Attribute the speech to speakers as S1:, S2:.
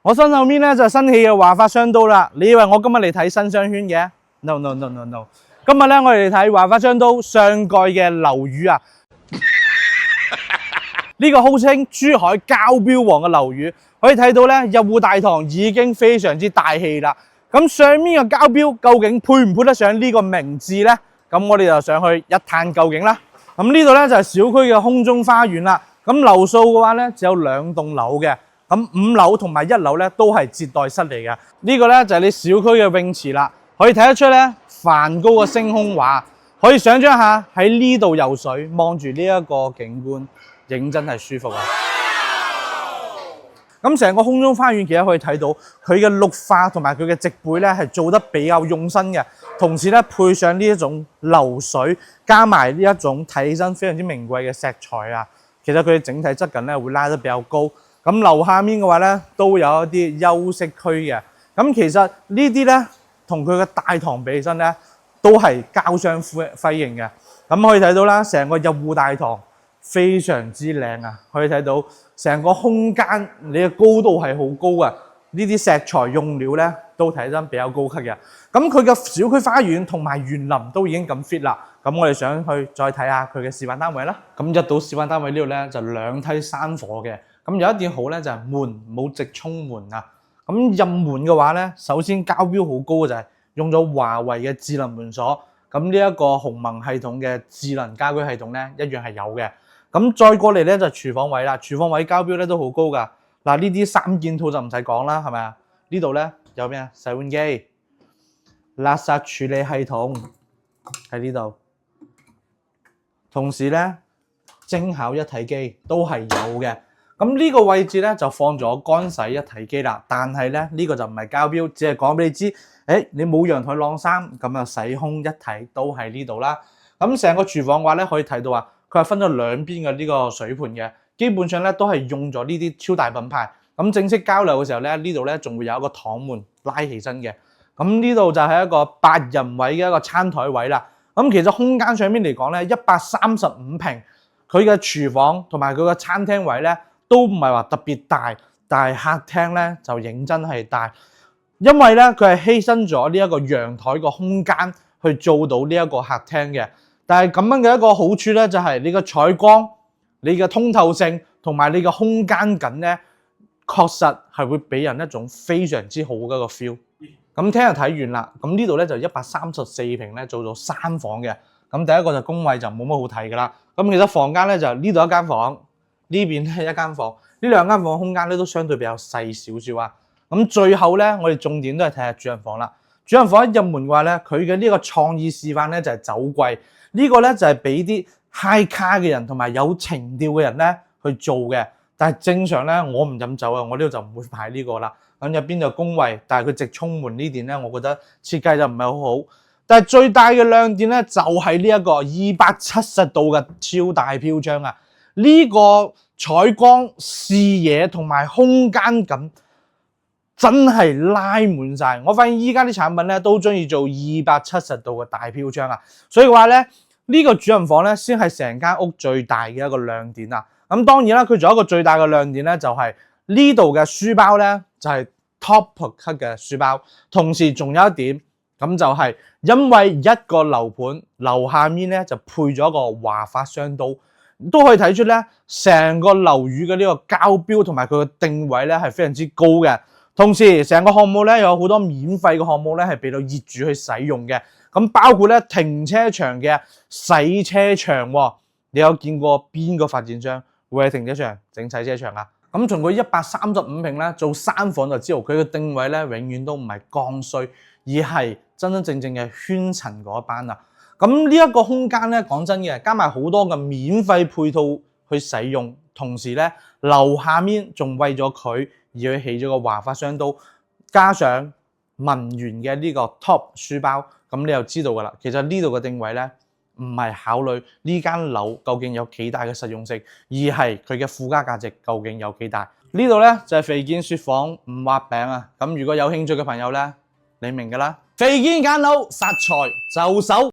S1: 我身後面咧就係新起嘅華發商都啦。你以為我今日嚟睇新商圈嘅 ？No。今日咧我哋嚟睇華發商都上蓋嘅樓宇啊。呢個號稱珠海交標王嘅樓宇，可以睇到咧入戶大堂已經非常之大氣啦。咁上面嘅交標究竟配唔配得上呢個名字咧？咁我哋就上去一探究竟啦。咁呢度咧就係小區嘅空中花園啦。咁樓數嘅話咧，只有2棟樓嘅。咁5樓同埋1樓咧都係接待室嚟嘅。呢個咧就係你小區嘅泳池啦，可以睇得出咧梵高嘅星空畫，可以想象下喺呢度游水，望住呢一個景觀，認真係舒服啊！咁成個空中花園其實可以睇到佢嘅綠化同埋佢嘅植被咧係做得比較用心嘅，同時咧配上呢一種流水，加埋呢一種睇起身非常之名貴嘅石材啊，其實佢嘅整體質感咧會拉得比較高。咁樓下面嘅話咧，都有一啲休息區嘅。咁其實呢啲咧，同佢嘅大堂比起身咧，都係交相輝映嘅。咁可以睇到啦，成個入戶大堂非常之靚啊！可以睇到成個空間，你嘅高度係好高啊！呢啲石材用料咧，都睇得比較高級嘅。咁佢嘅小區花園同埋園林都已經咁 fit 啦。咁我哋上去再睇下佢嘅示範單位啦。咁入到示範單位呢度咧，就2梯3伙嘅。咁有一點好咧，就係門冇直衝門啊。咁入門嘅話咧，首先交標好高嘅就係用咗華為嘅智能門鎖。咁呢一個鴻蒙系統嘅智能家居系統咧，一樣係有嘅。咁再過嚟咧就係廚房位啦，廚房位交標咧都好高噶。嗱，呢啲3件套就唔使講啦，係咪啊？呢度咧有咩啊？洗碗機、垃圾處理系統喺呢度，同時咧蒸烤一體機都係有嘅。咁呢個位置咧就放咗乾洗一體機啦，但係咧呢個就唔係交標，只係講俾你知，你冇陽台晾衫，咁啊洗空一體都喺呢度啦。咁成個廚房嘅話咧，可以睇到啊，佢係分咗2邊嘅呢個水盤嘅，基本上咧都係用咗呢啲超大品牌。咁正式交流嘅時候咧，呢度咧仲會有一個躺門拉起身嘅。咁呢度就係一個8人位嘅一個餐台位啦。咁其實空間上面嚟講咧，135平，佢嘅廚房同埋佢嘅餐廳位咧，都唔係話特別大，但係客廳咧就認真係大，因為咧佢係犧牲咗呢一個陽台個空間去做到呢一個客廳嘅。但係咁樣嘅一個好處咧，就係你嘅採光、你嘅通透性同埋你嘅空間感咧，確實係會俾人一種非常之好嘅一個 feel。咁聽日睇完啦，咁呢度咧就134平咧做咗3房嘅。咁第一個就工位就冇乜好睇噶啦。咁其實房間咧就呢度一間房。呢邊係一間房，呢2間房空間咧都相對比較細少少啊。咁最後咧，我哋重點都係睇下主人房啦。主人房一入門嘅話咧，佢嘅呢個創意示範咧就係酒櫃，呢個咧就係俾啲 high 卡嘅人同埋有情調嘅人咧去做嘅。但係正常咧，我唔飲酒啊，我呢度就唔會擺呢個啦。咁入邊就工位，但係佢直衝門呢點咧，我覺得設計就唔係好好。但係最大嘅亮點咧，就係呢一個270度嘅超大飄窗啊！呢個採光、視野同埋空間感真係拉滿晒。我發現依家啲產品咧都中意做270度嘅大飄窗啊，所以嘅話咧，呢個主人房咧先係成間屋最大嘅一個亮點啊。咁當然啦，佢仲有一個最大嘅亮點咧，就係呢度嘅書包咧就係 top 級嘅書包，同時仲有一點咁就係因為一個樓盤樓下面咧就配咗一個華發商都。都可以睇出咧，成個樓宇嘅呢個交標同埋佢嘅定位咧係非常之高嘅。同時，成個項目咧有好多免費嘅項目咧係俾到業主去使用嘅。咁包括咧停車場嘅洗車場喎，你有見過邊個發展商會喺停車場整洗車場啊？咁從佢135平咧做3房就知道，佢嘅定位咧永遠都唔係剛需，而係真真正正嘅圈層嗰一班啊。咁呢一個空間咧，講真嘅，加埋好多嘅免費配套去使用，同時咧樓下面仲為咗佢而去起咗個華發商都，加上文源嘅呢個 top 書包，咁你就知道噶啦。其實呢度嘅定位咧，唔係考慮呢間樓究竟有幾大嘅實用性，而係佢嘅附加價值究竟有幾大。呢度咧就係肥健雪房五畫餅啊！咁如果有興趣嘅朋友咧，你明噶啦，肥健揀樓殺財就手。